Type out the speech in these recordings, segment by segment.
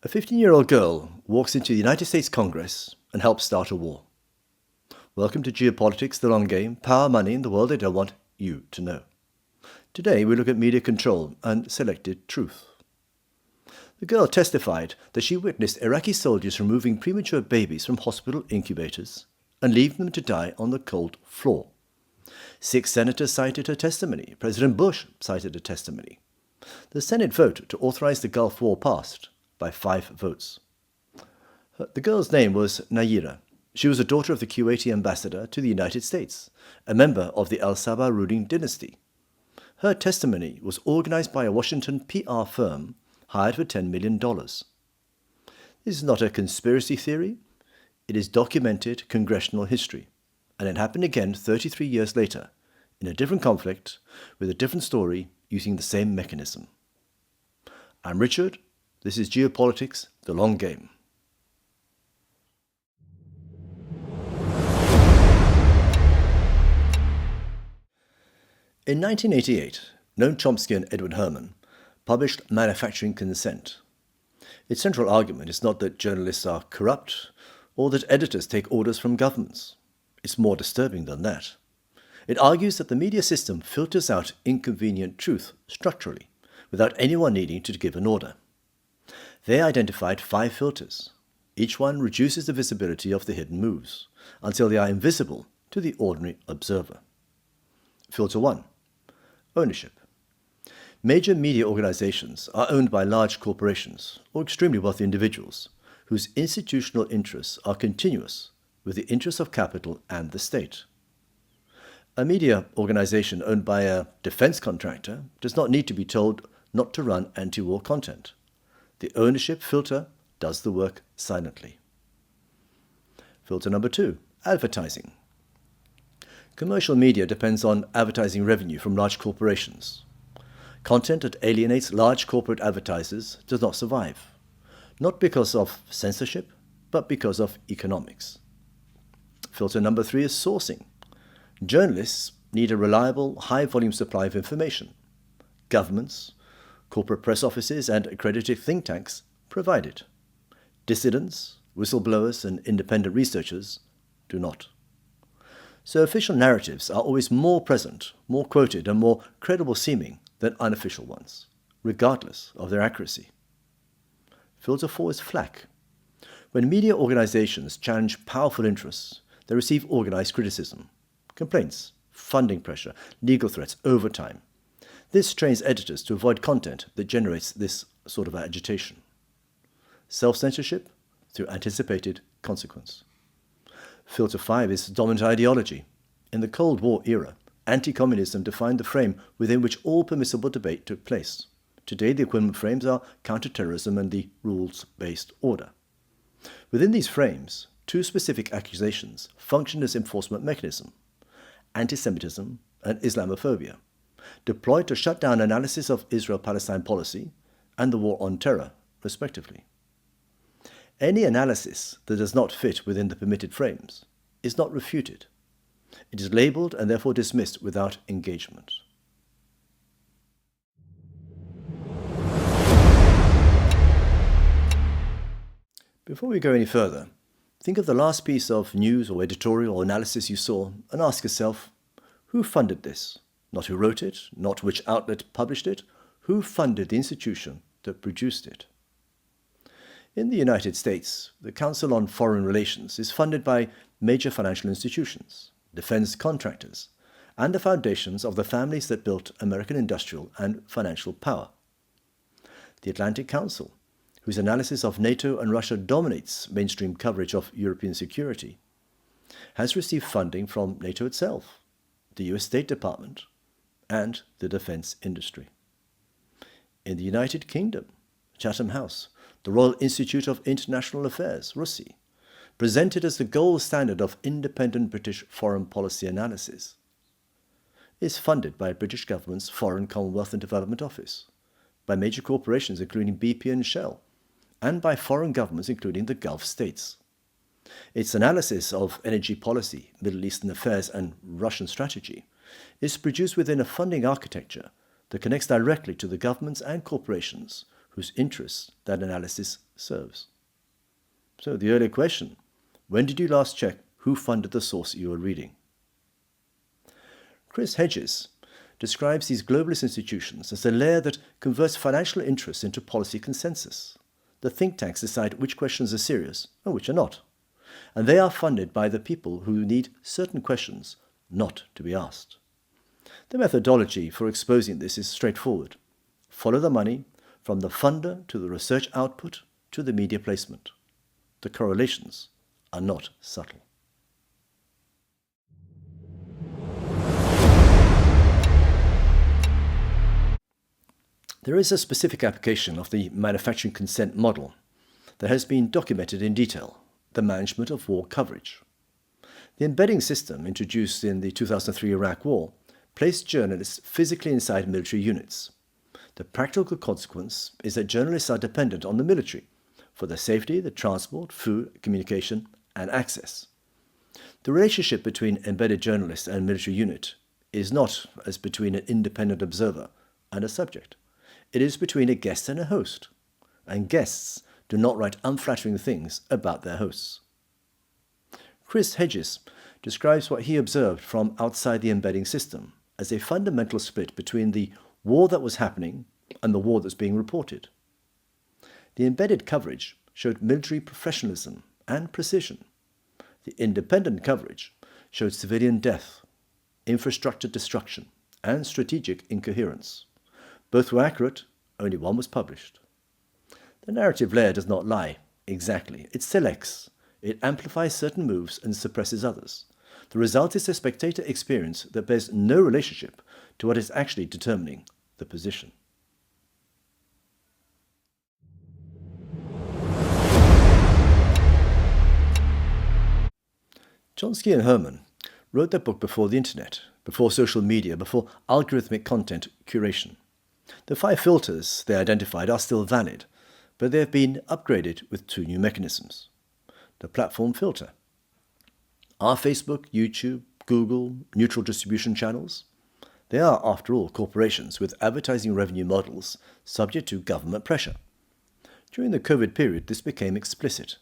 A 15-year-old girl walks into the United States Congress and helps start a war. Welcome to Geopolitics, the long game, power, money, and the world they don't want you to know. Today we look at media control and selected truth. The girl testified that she witnessed Iraqi soldiers removing premature babies from hospital incubators and leaving them to die on the cold floor. 6 senators cited her testimony. President Bush cited her testimony. The Senate vote to authorize the Gulf War passed by 5 votes. The girl's name was Nayira. She was a daughter of the Kuwaiti ambassador to the United States, a member of the Al Sabah ruling dynasty. Her testimony was organized by a Washington PR firm hired for $10 million. This is not a conspiracy theory. It is documented congressional history, and it happened again 33 years later, in a different conflict, with a different story, using the same mechanism. I'm Richard. This is Geopolitics, the long game. In 1988, Noam Chomsky and Edward Herman published Manufacturing Consent. Its central argument is not that journalists are corrupt or that editors take orders from governments. It's more disturbing than that. It argues that the media system filters out inconvenient truth structurally, without anyone needing to give an order. They identified 5 filters. Each one reduces the visibility of the hidden moves until they are invisible to the ordinary observer. Filter 1. Ownership. Major media organizations are owned by large corporations or extremely wealthy individuals whose institutional interests are continuous with the interests of capital and the state. A media organization owned by a defense contractor does not need to be told not to run anti-war content. The ownership filter does the work silently. Filter number 2, advertising. Commercial media depends on advertising revenue from large corporations. Content that alienates large corporate advertisers does not survive, not because of censorship, but because of economics. Filter number 3 is sourcing. Journalists need a reliable, high-volume supply of information. Governments, corporate press offices, and accredited think tanks provide it. Dissidents, whistleblowers, and independent researchers do not. So official narratives are always more present, more quoted, and more credible seeming than unofficial ones, regardless of their accuracy. Filter 4 is flack. When media organizations challenge powerful interests, they receive organized criticism, complaints, funding pressure, legal threats, overtime. This trains editors to avoid content that generates this sort of agitation. Self-censorship through anticipated consequence. Filter 5 is dominant ideology. In the Cold War era, anti-communism defined the frame within which all permissible debate took place. Today, the equivalent frames are counterterrorism and the rules-based order. Within these frames, 2 specific accusations function as enforcement mechanism: anti-Semitism and Islamophobia, deployed to shut down analysis of Israel-Palestine policy and the war on terror, respectively. Any analysis that does not fit within the permitted frames is not refuted. It is labeled and therefore dismissed without engagement. Before we go any further, think of the last piece of news or editorial or analysis you saw and ask yourself, who funded this? Not who wrote it, not which outlet published it, who funded the institution that produced it? In the United States, the Council on Foreign Relations is funded by major financial institutions, defense contractors, and the foundations of the families that built American industrial and financial power. The Atlantic Council, whose analysis of NATO and Russia dominates mainstream coverage of European security, has received funding from NATO itself, the US State Department, and the defense industry. In the United Kingdom, Chatham House, the Royal Institute of International Affairs, RUSI, presented as the gold standard of independent British foreign policy analysis, is funded by British government's Foreign Commonwealth and Development Office, by major corporations including BP and Shell, and by foreign governments including the Gulf states. Its analysis of energy policy, Middle Eastern affairs, and Russian strategy is produced within a funding architecture that connects directly to the governments and corporations whose interests that analysis serves. So the earlier question, when did you last check who funded the source you were reading? Chris Hedges describes these globalist institutions as a layer that converts financial interests into policy consensus. The think tanks decide which questions are serious and which are not. And they are funded by the people who need certain questions not to be asked. The methodology for exposing this is straightforward. Follow the money from the funder to the research output to the media placement. The correlations are not subtle. There is a specific application of the manufacturing consent model that has been documented in detail, the management of war coverage. The embedding system introduced in the 2003 Iraq War placed journalists physically inside military units. The practical consequence is that journalists are dependent on the military for the safety, the transport, food, communication, and access. The relationship between embedded journalist and military unit is not as between an independent observer and a subject. It is between a guest and a host, and guests do not write unflattering things about their hosts. Chris Hedges describes what he observed from outside the embedding system as a fundamental split between the war that was happening and the war that's being reported. The embedded coverage showed military professionalism and precision. The independent coverage showed civilian death, infrastructure destruction, and strategic incoherence. Both were accurate, only one was published. The narrative layer does not lie, exactly. It selects. It amplifies certain moves and suppresses others. The result is a spectator experience that bears no relationship to what is actually determining the position. Chomsky and Herman wrote their book before the internet, before social media, before algorithmic content curation. The 5 filters they identified are still valid, but they have been upgraded with 2 new mechanisms. The platform filter. Are Facebook, YouTube, Google neutral distribution channels? They are, after all, corporations with advertising revenue models subject to government pressure. During the COVID period, this became explicit.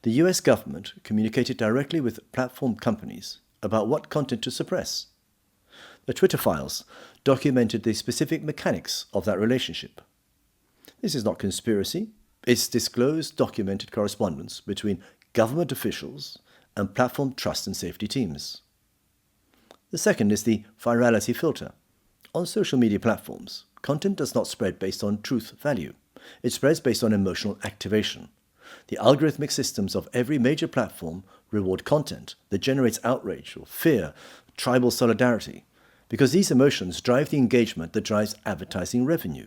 The US government communicated directly with platform companies about what content to suppress. The Twitter files documented the specific mechanics of that relationship. This is not conspiracy. It's disclosed, documented correspondence between government officials and platform trust and safety teams. The second is the virality filter. On social media platforms, content does not spread based on truth value. It spreads based on emotional activation. The algorithmic systems of every major platform reward content that generates outrage or fear, tribal solidarity, because these emotions drive the engagement that drives advertising revenue.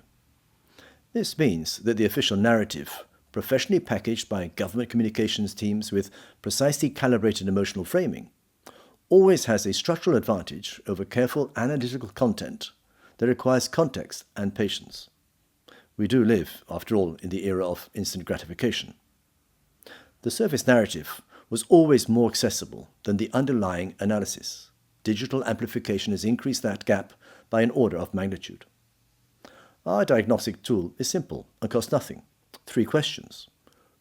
This means that the official narrative, professionally packaged by government communications teams with precisely calibrated emotional framing, always has a structural advantage over careful analytical content that requires context and patience. We do live, after all, in the era of instant gratification. The surface narrative was always more accessible than the underlying analysis. Digital amplification has increased that gap by an order of magnitude. Our diagnostic tool is simple and costs nothing. 3 questions.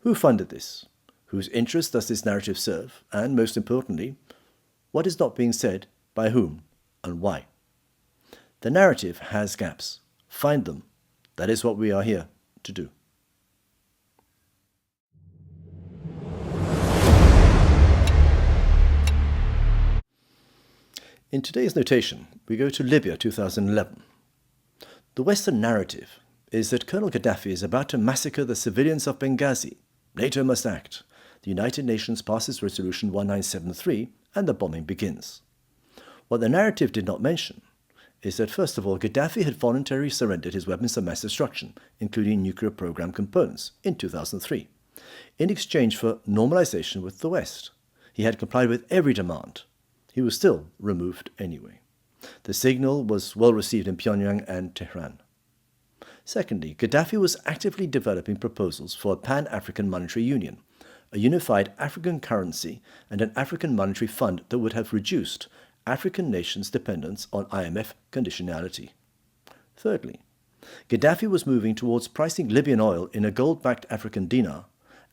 Who funded this? Whose interest does this narrative serve? And most importantly, what is not being said, by whom, and why? The narrative has gaps. Find them. That is what we are here to do. In today's notation, we go to Libya 2011. The Western narrative is that Colonel Gaddafi is about to massacre the civilians of Benghazi. NATO must act. The United Nations passes Resolution 1973 and the bombing begins. What the narrative did not mention is that, first of all, Gaddafi had voluntarily surrendered his weapons of mass destruction, including nuclear program components, in 2003, in exchange for normalization with the West. He had complied with every demand. He was still removed anyway. The signal was well received in Pyongyang and Tehran. Secondly, Gaddafi was actively developing proposals for a Pan-African monetary union, a unified African currency and an African monetary fund that would have reduced African nations' dependence on IMF conditionality. Thirdly, Gaddafi was moving towards pricing Libyan oil in a gold-backed African dinar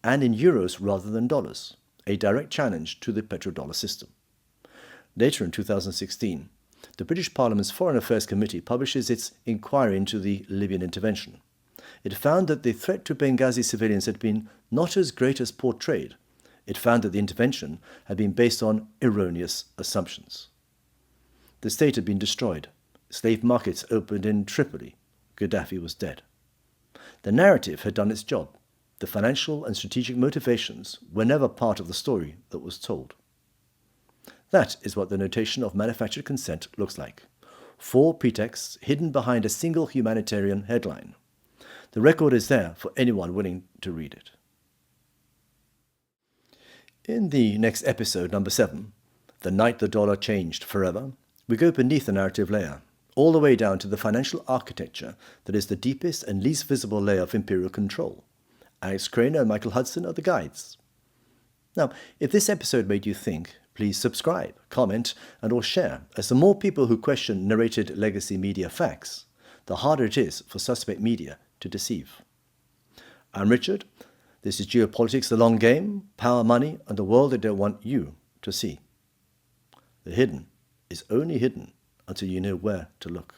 and in euros rather than dollars, a direct challenge to the petrodollar system. Later in 2016, the British Parliament's Foreign Affairs Committee publishes its inquiry into the Libyan intervention. It found that the threat to Benghazi civilians had been not as great as portrayed. It found that the intervention had been based on erroneous assumptions. The state had been destroyed. Slave markets opened in Tripoli. Gaddafi was dead. The narrative had done its job. The financial and strategic motivations were never part of the story that was told. That is what the notation of manufactured consent looks like. 4 pretexts hidden behind a single humanitarian headline. The record is there for anyone willing to read it. In the next episode, number 7, The Night the Dollar Changed Forever, we go beneath the narrative layer, all the way down to the financial architecture that is the deepest and least visible layer of imperial control. Alex Craner and Michael Hudson are the guides. Now, if this episode made you think, please subscribe, comment, and or share, as the more people who question narrated legacy media facts, the harder it is for suspect media to deceive. I'm Richard. This is Geopolitics, the long game, power, money, and the world they don't want you to see. The hidden is only hidden until you know where to look.